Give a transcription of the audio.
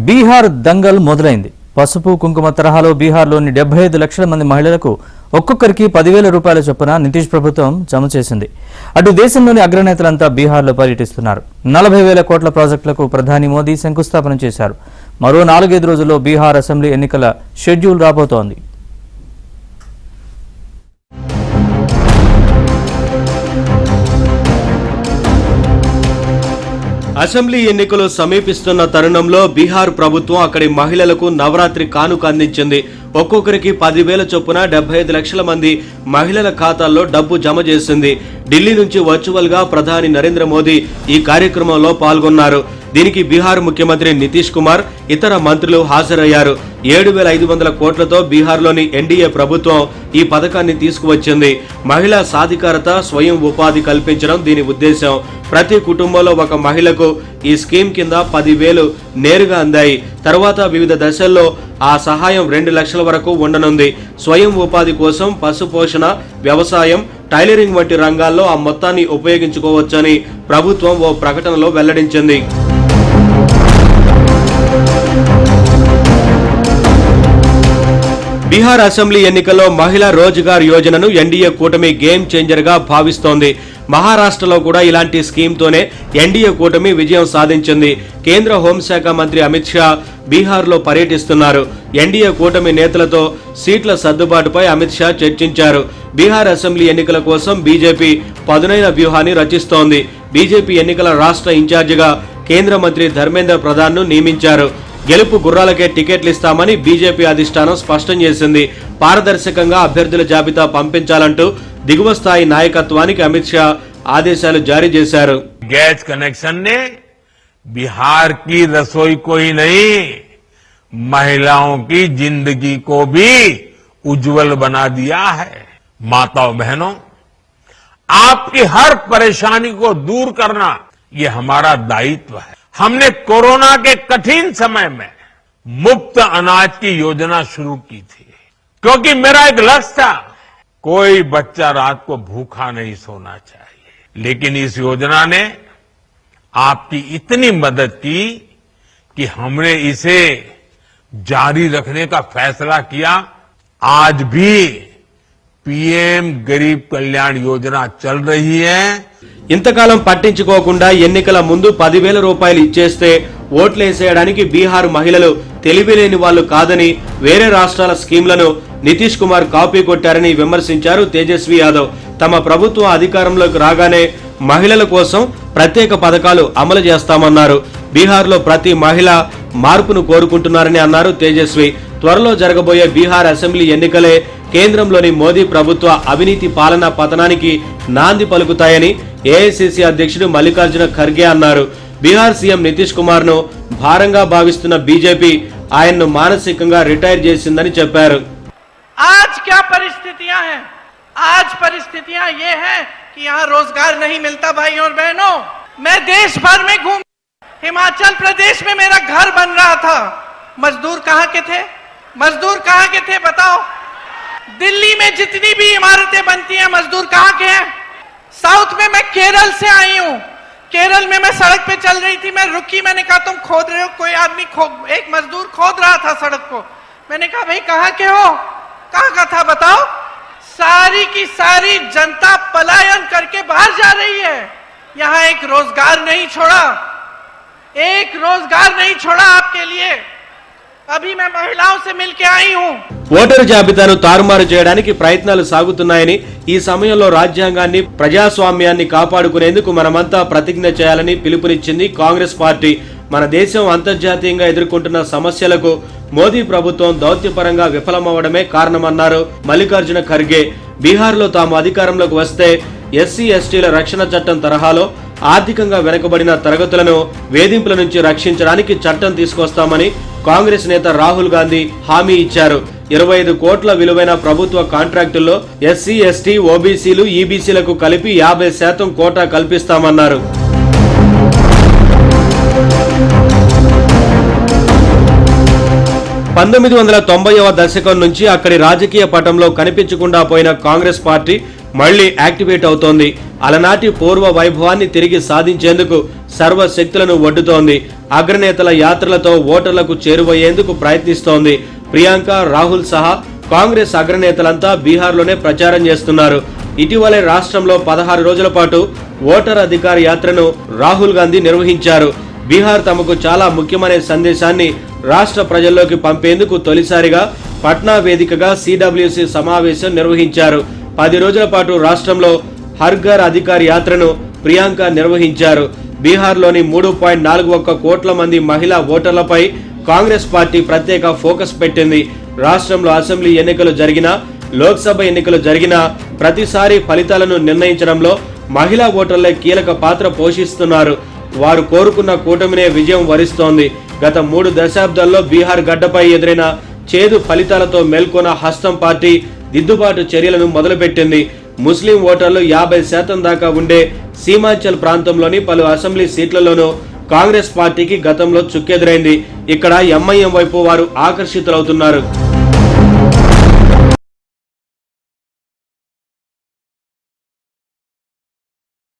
బీహార్ దంగల్ మొదలైంది. పసుపు కుంకుమ తరహాలో బీహార్లోని 75 లక్షల మంది మహిళలకు ఒక్కొక్కరికి 10,000 రూపాయల చొప్పున నితీష్ ప్రభుత్వం జమ చేసింది. అటు దేశంలోని అగ్రనేతలంతా బీహార్లో పర్యటిస్తున్నారు. 40,000 కోట్ల ప్రాజెక్టులకు ప్రధాని మోదీ శంకుస్థాపన చేశారు. మరో 4-5 రోజుల్లో బీహార్ అసెంబ్లీ ఎన్నికల షెడ్యూల్ రాబోతోంది. అసెంబ్లీ ఎన్నికలు సమీపిస్తున్న తరుణంలో బీహార్ ప్రభుత్వం అక్కడి మహిళలకు నవరాత్రి కానుక అందించింది. ఒక్కొక్కరికి 10,000 చొప్పున 75 లక్షల మంది మహిళల ఖాతాల్లో డబ్బు జమ చేసింది. ఢిల్లీ నుంచి వర్చువల్ గా ప్రధాని నరేంద్ర మోదీ ఈ కార్యక్రమంలో పాల్గొన్నారు. దీనికి బీహార్ ముఖ్యమంత్రి నితీష్ కుమార్, ఇతర మంత్రులు హాజరయ్యారు. 7,500 కోట్లతో బీహార్లోని ఎన్డీఏ ప్రభుత్వం ఈ పథకాన్ని తీసుకువచ్చింది. మహిళా సాధికారత, స్వయం ఉపాధి కల్పించడం దీని ఉద్దేశం. ప్రతి కుటుంబంలో ఒక మహిళకు ఈ స్కీమ్ కింద 10,000 నేరుగా అందాయి. తర్వాత వివిధ దశల్లో ఆ సహాయం 2 లక్షల వరకు ఉండనుంది. స్వయం ఉపాధి కోసం పశు పోషణ, వ్యవసాయం, టైలరింగ్ వంటి రంగాల్లో ఆ మొత్తాన్ని ఉపయోగించుకోవచ్చని ప్రభుత్వం ఓ ప్రకటనలో వెల్లడించింది. బీహార్ అసెంబ్లీ ఎన్నికల్లో మహిళా రోజ్గార్ యోజనను ఎన్డీఏ కూటమి గేమ్ చేంజర్ గా భావిస్తోంది. మహారాష్ట్రలో కూడా ఇలాంటి స్కీమ్తోనే ఎన్డీఏ కూటమి విజయం సాధించింది. కేంద్ర హోంశాఖ మంత్రి అమిత్ షా బీహార్లో పర్యటిస్తున్నారు. ఎన్డీఏ కూటమి నేతలతో సీట్ల సర్దుబాటుపై అమిత్ షా చర్చించారు. బీహార్ అసెంబ్లీ ఎన్నికల కోసం బీజేపీ పదునైన వ్యూహాన్ని రచిస్తోంది. బీజేపీ ఎన్నికల రాష్ట్ర ఇన్ఛార్జిగా కేంద్ర మంత్రి ధర్మేంద్ర ప్రధాన్ ను నియమించారు. గెలుపు గుర్రాలకే టికెట్లు ఇస్తామని బీజేపీ అధిష్టానం స్పష్టం చేసింది. పారదర్శకంగా అభ్యర్థుల జాబితా పంపించాలంటూ దిగువ స్థాయి నాయకత్వానికి అమిత్ షా ఆదేశాలు జారీ చేశారు. गैस कनेक्शन ने बिहार की रसोई को ही नहीं, महिलाओं की जिंदगी को भी उज्जवल बना दिया है। माताओं बहनों, आपकी हर परेशानी को दूर करना ये हमारा दायित्व है। हमने कोरोना के कठिन समय में मुफ्त अनाज की योजना शुरू की थी, क्योंकि मेरा एक लक्ष्य था, कोई बच्चा रात को भूखा नहीं सोना चाहिए। लेकिन इस योजना ने आपकी इतनी मदद की कि हमने इसे जारी रखने का फैसला किया। आज भी पीएम गरीब कल्याण योजना चल रही है। ఇంతకాలం పట్టించుకోకుండా ఎన్నికల ముందు 10,000 రూపాయలు ఇచ్చేస్తే ఓట్లేసేయడానికి బీహార్ మహిళలు తెలివిలేని వాళ్ళు కాదని, వేరే రాష్ట్రాల స్కీమ్లను నితీష్ కుమార్ కాపీ కొట్టారని విమర్శించారు తేజస్వి యాదవ్. తమ ప్రభుత్వం అధికారంలోకి రాగానే మహిళల కోసం ప్రత్యేక పథకాలు అమలు చేస్తామన్నారు. బీహార్లో ప్రతి మహిళ మార్పును కోరుకుంటున్నారని అన్నారు తేజస్వి. త్వరలో జరగబోయే బీహార్ అసెంబ్లీ ఎన్నికలే కేంద్రంలోని మోదీ ప్రభుత్వ అవినీతి పాలనా పతనానికి నాంది పలుకుతాయని ఏఐసీసీ అధ్యక్షుడు మల్లికార్జున ఖర్గే అన్నారు. బీహార్ సీఎం నితీష్ కుమార్ ను భారంగా భావిస్తున్న బీజేపీ ఆయన్ను మానసికంగా రిటైర్ చేసిందని చెప్పారు. आज क्या परिस्थितियां हैं? आज परिस्थितियां ये हैं कि यहाँ रोजगार नहीं मिलता भाई और बहनों। मैं देश भर में घूम, हिमाचल प्रदेश में मेरा घर बन रहा था, मजदूर कहाँ के थे? मजदूर कहाँ के थे बताओ? दिल्ली में जितनी भी इमारतें बनती हैं मजदूर कहाँ के हैं? साउथ में मैं केरल से आई हूँ, केरल में मैं सड़क पे चल रही थी, मैं रुकी, मैंने कहा तुम खोद रहे हो? कोई आदमी एक मजदूर खोद रहा था सड़क को। मैंने कहा भाई कहाँ के हो? कहाँ का था बताओ? सारी की सारी जनता पलायन करके बाहर जा रही है। यहाँ एक रोजगार नहीं छोड़ा, एक रोजगार नहीं छोड़ा आपके लिए। अभी मैं महिलाओं से मिलके आई हूँ. ఓటరు జాబితాను తారుమారు చేయడానికి ప్రయత్నాలు సాగుతున్నాయని, ఈ సమయంలో రాజ్యాంగాన్ని, ప్రజాస్వామ్యాన్ని కాపాడుకునేందుకు మనమంతా ప్రతిజ్ఞ చేయాలని పిలుపునిచ్చింది కాంగ్రెస్ పార్టీ. మన దేశం అంతర్జాతీయంగా ఎదుర్కొంటున్న సమస్యలకు మోదీ ప్రభుత్వం దౌత్యపరంగా విఫలమవడమే కారణమన్నారు మల్లికార్జున ఖర్గే. బీహార్లో తాము అధికారంలోకి వస్తే ఎస్సీ ఎస్టీల రక్షణ చట్టం తరహాలో ఆర్థికంగా వెనుకబడిన తరగతులను వేధింపుల నుంచి రక్షించడానికి చట్టం తీసుకొస్తామని కాంగ్రెస్ నేత రాహుల్ గాంధీ హామీ ఇచ్చారు. 25 కోట్ల విలువైన ప్రభుత్వ కాంట్రాక్టుల్లో ఎస్సీ ఎస్టీ ఓబీసీలు ఈబీసీలకు కలిపి 50% కోటా కల్పిస్తామన్నారు. 1990వ దశకం నుంచి అక్కడి రాజకీయ పటంలో కనిపించకుండా పోయిన కాంగ్రెస్ పార్టీ మళ్లీ యాక్టివేట్ అవుతోంది. అలనాటి పూర్వ వైభవాన్ని తిరిగి సాధించేందుకు సర్వశక్తులను ఒడ్డుతోంది. అగ్రనేతల యాత్రలతో ఓటర్లకు చేరువయ్యేందుకు ప్రయత్నిస్తోంది. ప్రియాంక, రాహుల్ సహా కాంగ్రెస్ అగ్రనేతలంతా బీహార్లోనే ప్రచారం చేస్తున్నారు. ఇటీవలే రాష్ట్రంలో 16 రోజుల పాటు ఓటర్ అధికార యాత్రను రాహుల్ గాంధీ నిర్వహించారు. బీహార్ తమకు చాలా ముఖ్యమనే సందేశాన్ని రాష్ట్ర ప్రజల్లోకి పంపేందుకు తొలిసారిగా పట్నా వేదికగా CWC సమావేశం నిర్వహించారు. 10 రోజుల పాటు రాష్ట్రంలో హర్ ఘర్ అధికార యాత్రను ప్రియాంక నిర్వహించారు. బీహార్లోని 3.41 కోట్ల మంది మహిళా ఓటర్లపై కాంగ్రెస్ పార్టీ ప్రత్యేక ఫోకస్ పెట్టింది. రాష్ట్రంలో అసెంబ్లీ ఎన్నికలు జరిగినా, లోక్సభ ఎన్నికలు జరిగినా ప్రతిసారి ఫలితాలను నిర్ణయించడంలో మహిళా ఓటర్లే కీలక పాత్ర పోషిస్తున్నారు. వారు కోరుకున్న కూటమినే విజయం వరిస్తోంది. గత 3 దశాబ్దాల్లో బీహార్ గడ్డపై ఎదురైన చేదు ఫలితాలతో మేల్కొన్న హస్తం పార్టీ దిద్దుబాటు చర్యలను మొదలుపెట్టింది. ముస్లిం ఓటర్లు 50% దాకా ఉండే సీమాంచల్ ప్రాంతంలోని పలు అసెంబ్లీ సీట్లలోనూ కాంగ్రెస్ పార్టీకి గతంలో చుక్కెదురైంది. ఇక్కడ ఎంఐఎం వైపు వారు ఆకర్షితులవుతున్నారు.